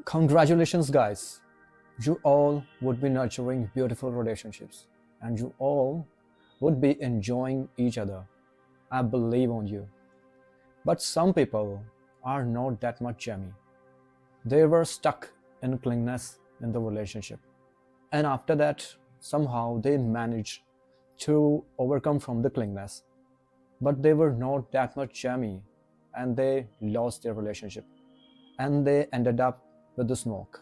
Congratulations, guys. You all would be nurturing beautiful relationships and you all would be enjoying each other. I believe on you. But some people are not that much jammy. They were stuck in clinginess in the relationship. And after that, somehow they managed to overcome from the clinginess. But they were not that much jammy and they lost their relationship. And they ended up with the smoke.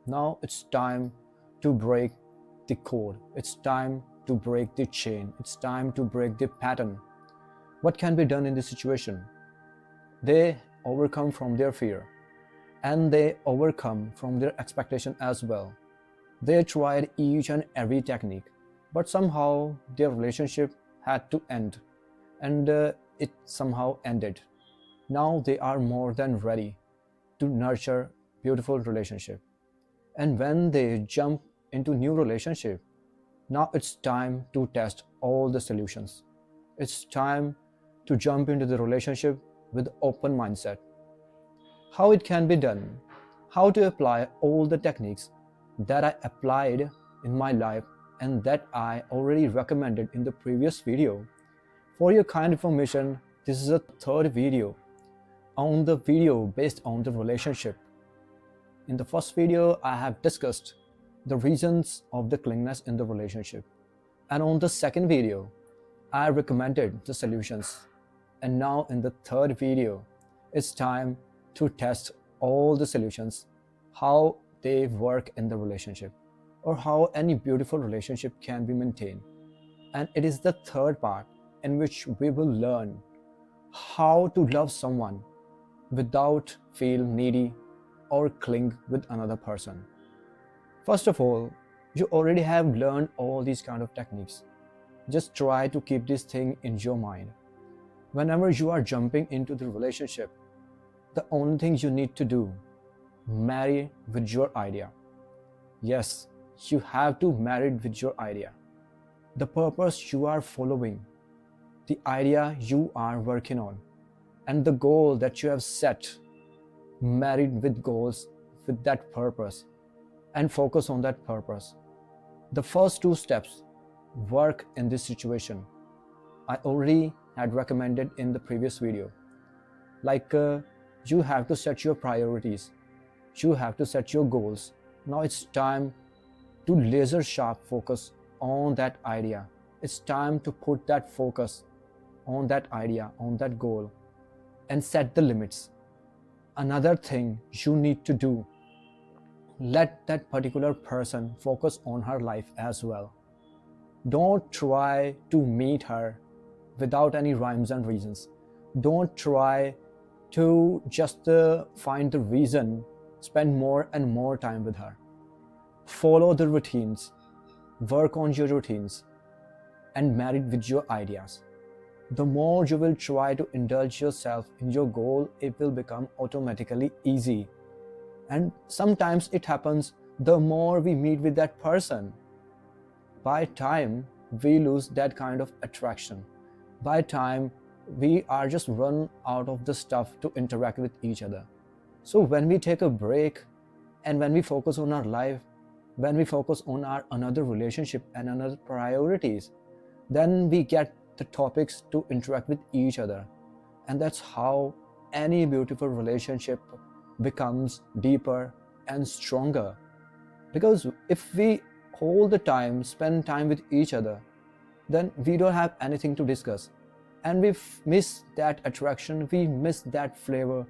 Now it's time to break the code. It's time to break the chain. It's time to break the pattern. What can be done in this situation? They overcome from their fear and they overcome from their expectation as well. They tried each and every technique, but somehow their relationship had to end and it somehow ended. Now they are more than ready to nurture beautiful relationship. And when they jump into new relationship, now it's time to test all the solutions. It's time to jump into the relationship with open mindset. How it can be done, how to apply all the techniques that I applied in my life and that I already recommended in the previous video. For your kind information, this is a third video on the video based on the relationship. In the first video, I have discussed the reasons of the clinginess in the relationship. And on the second video, I recommended the solutions. And now in the third video, it's time to test all the solutions, how they work in the relationship, or how any beautiful relationship can be maintained. And it is the third part in which we will learn how to love someone without feel needy or cling with another person. First of all, you already have learned all these kind of techniques. Just try to keep this thing in your mind. Whenever you are jumping into the relationship, the only thing you need to do, marry with your idea. Yes, you have to marry with your idea. The purpose you are following, the idea you are working on, and the goal that you have set, married with goals with that purpose and focus on that purpose. The first two steps work in this situation. I already had recommended in the previous video. You have to set your priorities. You have to set your goals. Now it's time to laser sharp focus on that idea. It's time to put that focus on that idea, on that goal, and set the limits. Another thing you need to do, let that particular person focus on her life as well. Don't try to meet her without any rhymes and reasons. Don't try to just find the reason, spend more and more time with her. Follow the routines, work on your routines, and marry with your ideas. The more you will try to indulge yourself in your goal, it will become automatically easy. And sometimes it happens, the more we meet with that person, by time we lose that kind of attraction. By time we are just run out of the stuff to interact with each other. So when we take a break and when we focus on our life, when we focus on our another relationship and another priorities, then we get the topics to interact with each other. And that's how any beautiful relationship becomes deeper and stronger. Because if we hold the time, spend time with each other, then we don't have anything to discuss. And we miss that attraction, we miss that flavor,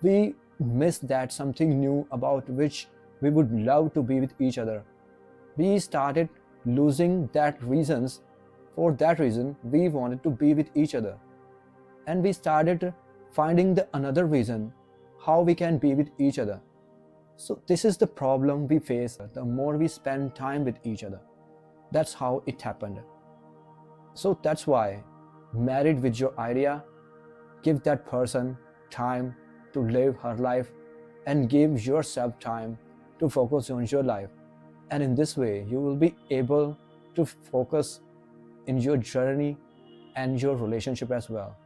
we miss that something new about which we would love to be with each other. We started losing that reasons. For that reason, we wanted to be with each other. And we started finding the another reason how we can be with each other. So this is the problem we face the more we spend time with each other. That's how it happened. So that's why, married with your idea, give that person time to live her life and give yourself time to focus on your life. And in this way, you will be able to focus in your journey and your relationship as well.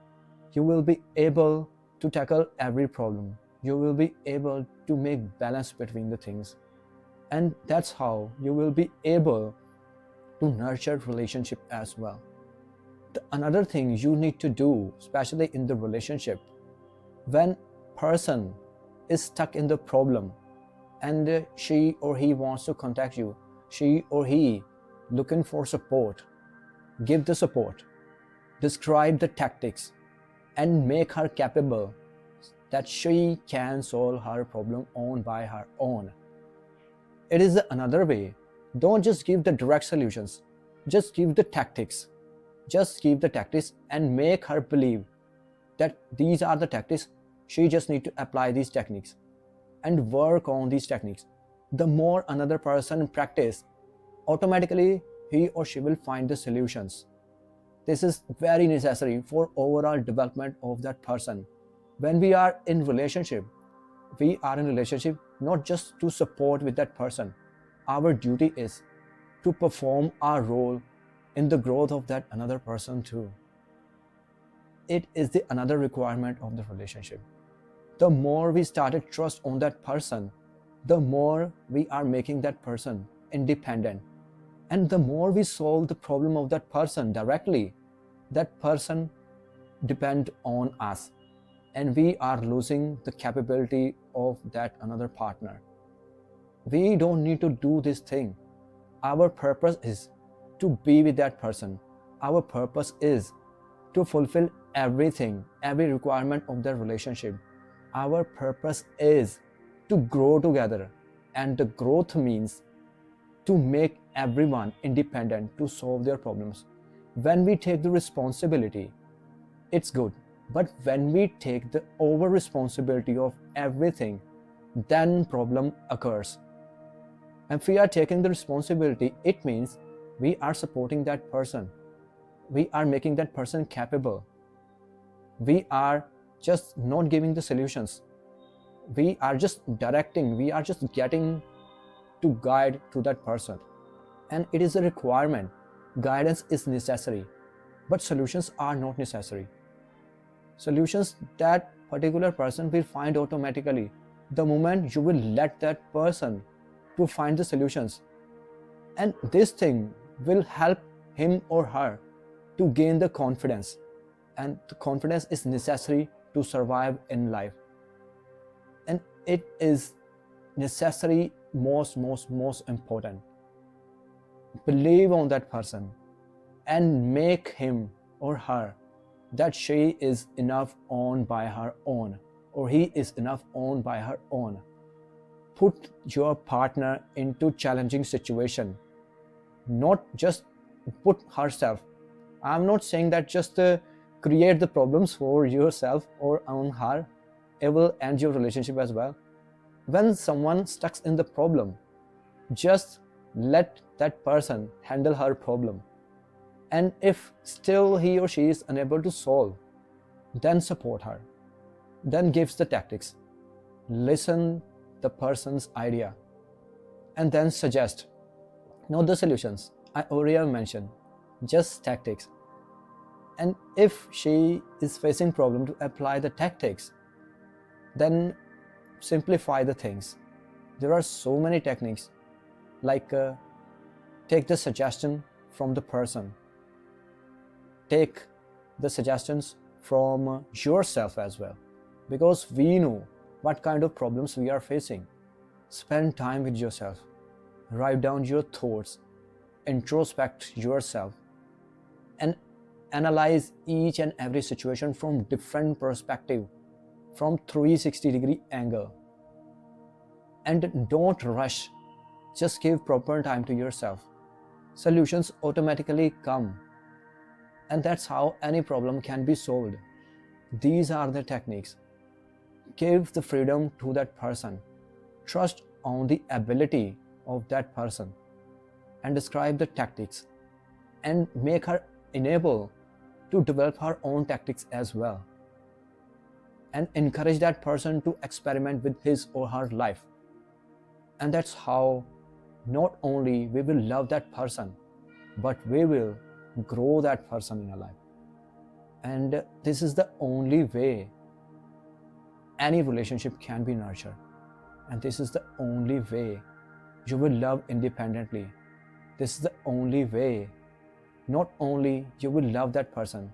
You will be able to tackle every problem. you will be able to make balance between the things. And that's how you will be able to nurture relationship as well. Another thing you need to do, especially in the relationship, when person is stuck in the problem and she or he wants to contact you, she or he looking for support, give the support, describe the tactics, and make her capable that she can solve her problem by her own. It is another way. Don't just give the direct solutions, just give the tactics. Just give the tactics and make her believe that these are the tactics. She just need to apply these techniques and work on these techniques. The more another person practice, automatically he or she will find the solutions. This is very necessary for overall development of that person. When we are in relationship not just to support with that person. Our duty is to perform our role in the growth of that another person too. It is the another requirement of the relationship. The more we started trust on that person, the more we are making that person independent. And the more we solve the problem of that person directly, that person depend on us. And we are losing the capability of that another partner. We don't need to do this thing. Our purpose is to be with that person. Our purpose is to fulfill everything, every requirement of the relationship. Our purpose is to grow together, and the growth means to make everyone independent to solve their problems. When we take the responsibility, it's good, but when we take the over responsibility of everything, then problem occurs. And if we are taking the responsibility, it means we are supporting that person. We are making that person capable. We are just not giving the solutions. We are just directing. We are just getting to guide to that person. And it is a requirement. Guidance is necessary, but solutions are not necessary. Solutions that particular person will find automatically the moment you will let that person to find the solutions. And this thing will help him or her to gain the confidence. And the confidence is necessary to survive in life. And it is necessary, most important. Believe on that person and make him or her that she is enough on by her own, or he is enough on by her own. Put your partner into challenging situation, not just put herself. I'm not saying that just create the problems for yourself or on her. It will end your relationship as well. When someone stuck in the problem, just let that person handle her problem. And if still he or she is unable to solve, then support her. Then gives the tactics. Listen the person's idea. And then suggest. Not the solutions. I already have mentioned. Just tactics. And if she is facing problem to apply the tactics, then simplify the things. There are so many techniques, like take the suggestion from the person. Take the suggestions from yourself as well, because we know what kind of problems we are facing. Spend time with yourself. Write down your thoughts. Introspect yourself. And analyze each and every situation from different perspective, from 360-degree angle. And don't rush. Just give proper time to yourself. Solutions automatically come. And that's how any problem can be solved. These are the techniques. Give the freedom to that person. Trust on the ability of that person. And describe the tactics. And make her enable to develop her own tactics as well. And encourage that person to experiment with his or her life. And that's how not only we will love that person, but we will grow that person in our life. And this is the only way any relationship can be nurtured. And this is the only way you will love independently. This is the only way not only you will love that person,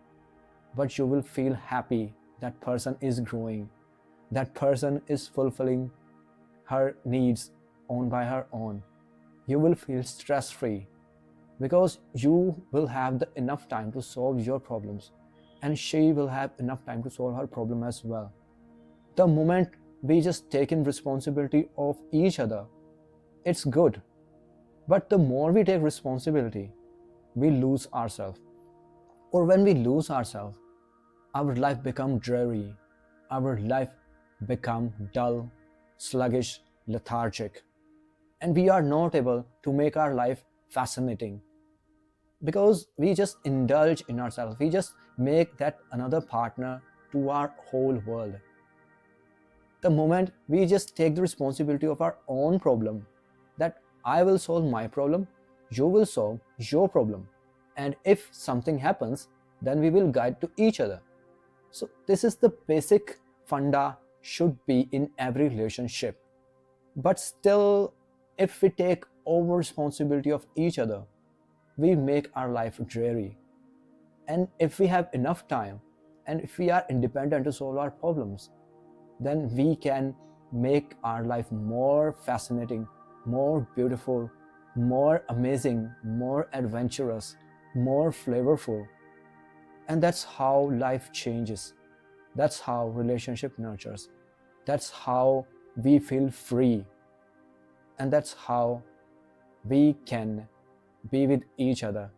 but you will feel happy that person is growing, that person is fulfilling her needs on by her own. You will feel stress-free because you will have the enough time to solve your problems, and she will have enough time to solve her problem as well. The moment we just take in responsibility of each other, it's good. But the more we take responsibility, we lose ourselves. Or when we lose ourselves, our life becomes dreary, our life becomes dull, sluggish, lethargic, and we are not able to make our life fascinating because we just indulge in ourselves. We just make that another partner to our whole world. The moment we just take the responsibility of our own problem, that I will solve my problem, you will solve your problem, and if something happens, then we will guide to each other. So this is the basic funda should be in every relationship. But still, if we take over responsibility of each other, we make our life dreary. And if we have enough time, and if we are independent to solve our problems, then we can make our life more fascinating, more beautiful, more amazing, more adventurous, more flavorful. And that's how life changes. That's how relationship nurtures. That's how we feel free. And that's how we can be with each other.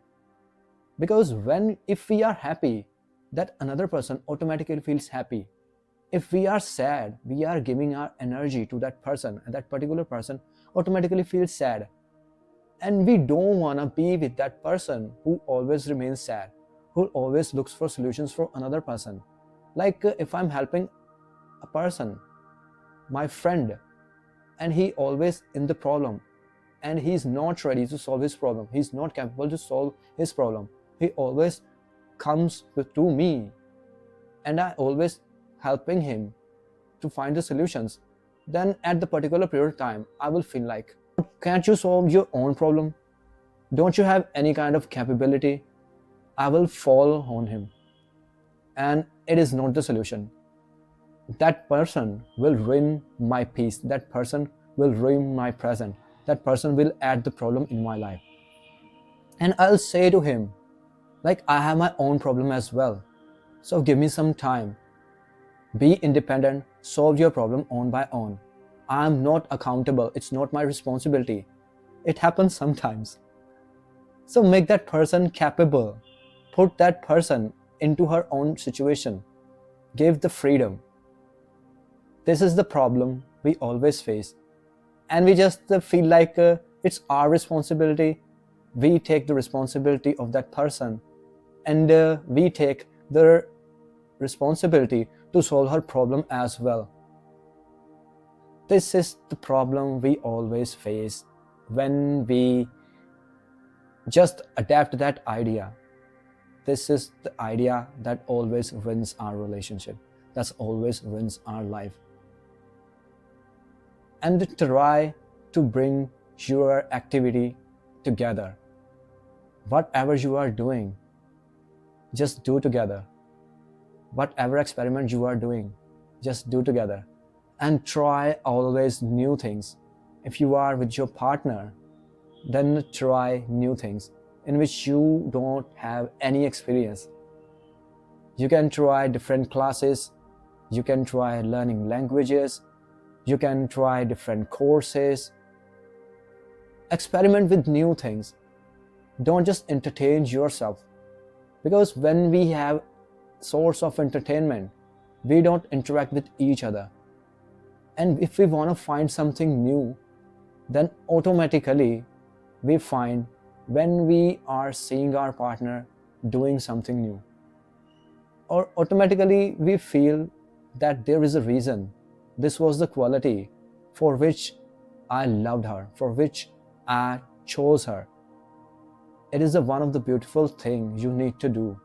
Because if we are happy, that another person automatically feels happy. If we are sad, we are giving our energy to that person, and that particular person automatically feels sad. And we don't want to be with that person who always remains sad, who always looks for solutions for another person. Like if I'm helping a person, my friend, and he always in the problem, and he's not ready to solve his problem, he's not capable to solve his problem, he always comes to me, and I always helping him to find the solutions, then at the particular period of time, I will feel like, can't you solve your own problem? Don't you have any kind of capability? I will fall on him. And it is not the solution. That person will ruin my peace. That person will ruin my present. That person will add the problem in my life. And I'll say to him, like, I have my own problem as well. So give me some time. Be independent, solve your problem on by own. I'm not accountable, it's not my responsibility. It happens sometimes. So make that person capable. Put that person into her own situation. Give the freedom. This is the problem we always face. And we just feel like it's our responsibility. We take the responsibility of that person, and we take the responsibility to solve her problem as well. This is the problem we always face when we just adapt that idea. This is the idea that always ruins our relationship, that always ruins our life. And try to bring your activity together. Whatever you are doing, just do together. Whatever experiment you are doing, just do together. And try always new things. If you are with your partner, then try new things in which you don't have any experience. You can try different classes, you can try learning languages, you can try different courses. Experiment with new things. Don't just entertain yourself. Because when we have source of entertainment, we don't interact with each other. And if we want to find something new, then automatically we find when we are seeing our partner doing something new, or automatically we feel that there is a reason. This was the quality for which I loved her, for which I chose her. It is one of the beautiful things you need to do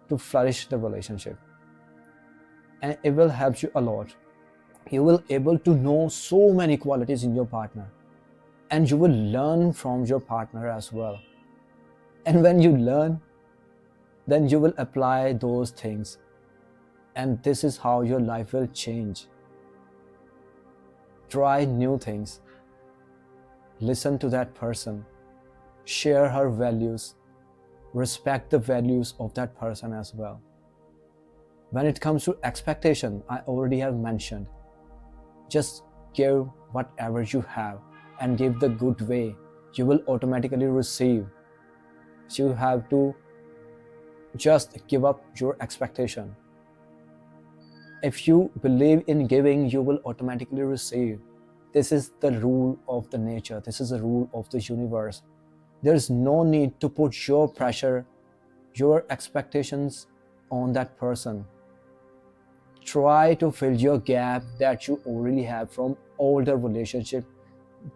to flourish the relationship. and it will help you a lot. You will able to know so many qualities in your partner, and you will learn from your partner as well. And when you learn, then you will apply those things, and this is how your life will change. Try new things, listen to that person, share her values, respect the values of that person as well. When it comes to expectation, I already have mentioned, just give whatever you have and give the good way. You will automatically receive. You have to just give up your expectation. If you believe in giving, you will automatically receive. This is the rule of the nature. This is the rule of the universe. There is no need to put your pressure, your expectations on that person. Try to fill your gap that you already have from older relationship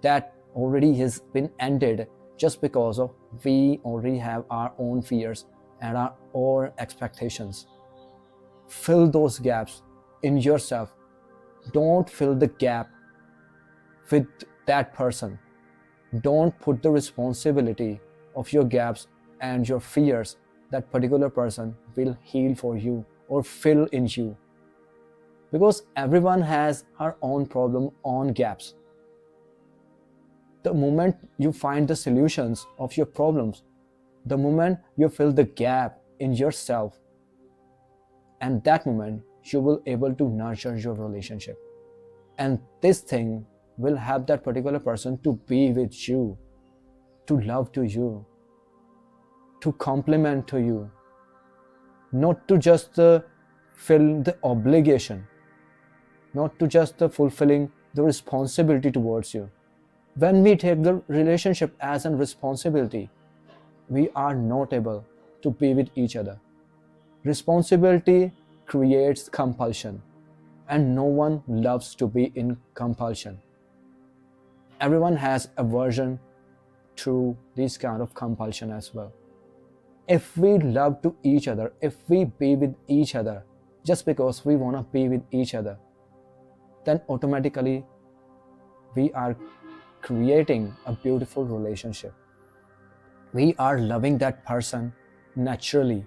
that already has been ended, just because of we already have our own fears and our own expectations. Fill those gaps in yourself. Don't fill the gap with that person. Don't put the responsibility of your gaps and your fears that particular person will heal for you or fill in you. Because everyone has her own problem, own gaps. The moment you find the solutions of your problems, the moment you fill the gap in yourself, and that moment you will able to nurture your relationship. And this thing will help that particular person to be with you, to love to you, to compliment to you, not to just fill the obligation, not to just fulfilling the responsibility towards you. When we take the relationship as a responsibility, we are not able to be with each other. Responsibility creates compulsion, and no one loves to be in compulsion. Everyone has aversion to this kind of compulsion as well. If we love to each other, if we be with each other just because we want to be with each other, then automatically we are creating a beautiful relationship. We are loving that person naturally.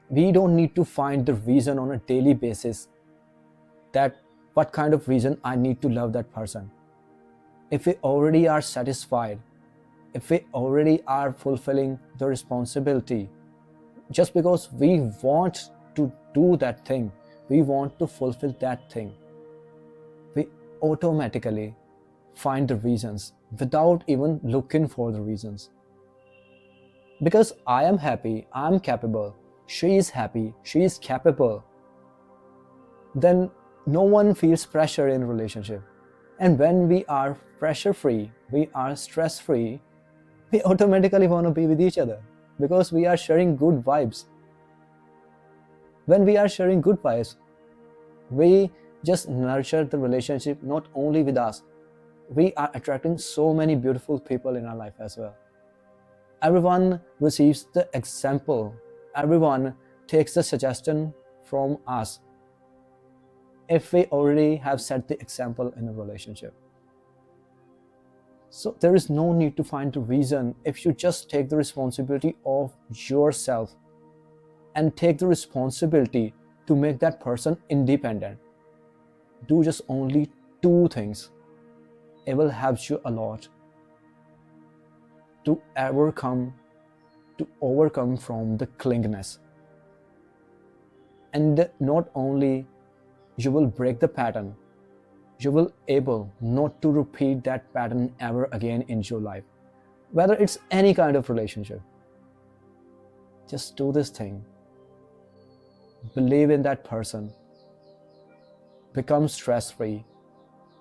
We don't need to find the reason on a daily basis that what kind of reason I need to love that person. If we already are satisfied, if we already are fulfilling the responsibility, just because we want to do that thing, we want to fulfill that thing, we automatically find the reasons without even looking for the reasons. Because I am happy, I am capable, she is happy, she is capable, then no one feels pressure in relationship. And when we are pressure free, we are stress free, we automatically want to be with each other because we are sharing good vibes. When we are sharing good vibes, we just nurture the relationship not only with us, we are attracting so many beautiful people in our life as well. Everyone receives the example, everyone takes the suggestion from us if we already have set the example in a relationship. So there is no need to find the reason if you just take the responsibility of yourself and take the responsibility to make that person independent. Do just only 2 things. It will help you a lot to overcome from the clinginess. And not only you will break the pattern, you will able not to repeat that pattern ever again in your life. Whether it's any kind of relationship, just do this thing. Believe in that person, become stress-free,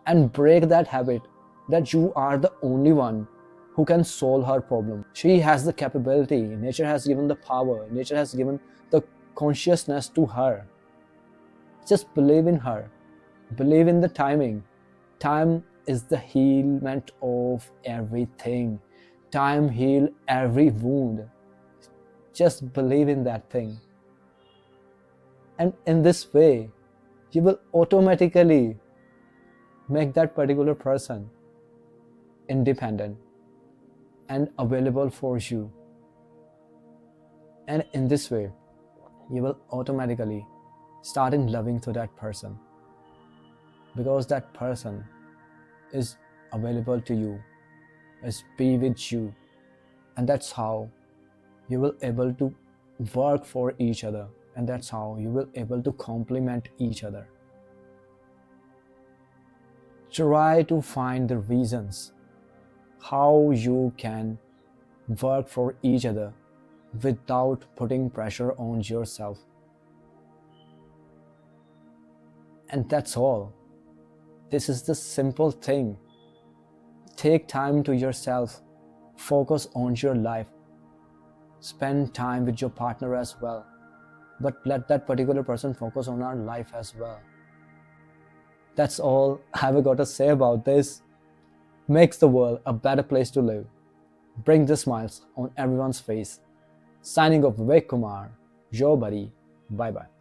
and break that habit that you are the only one who can solve her problem. She has the capability, nature has given the power, nature has given the consciousness to her. Just believe in her, believe in the timing. Time is the healment of everything. Time heals every wound. Just believe in that thing. And in this way, you will automatically make that particular person independent and available for you. And in this way, you will automatically start in loving to that person, because that person is available to you, is be with you, and that's how you will able to work for each other, and that's how you will able to complement each other. Try to find the reasons how you can work for each other without putting pressure on yourself. And that's all. This is the simple thing. Take time to yourself. Focus on your life. Spend time with your partner as well. But let that particular person focus on our life as well. That's all I've got to say about this. Makes the world a better place to live. Bring the smiles on everyone's face. Signing off, Vivek Kumar, your buddy. Bye bye.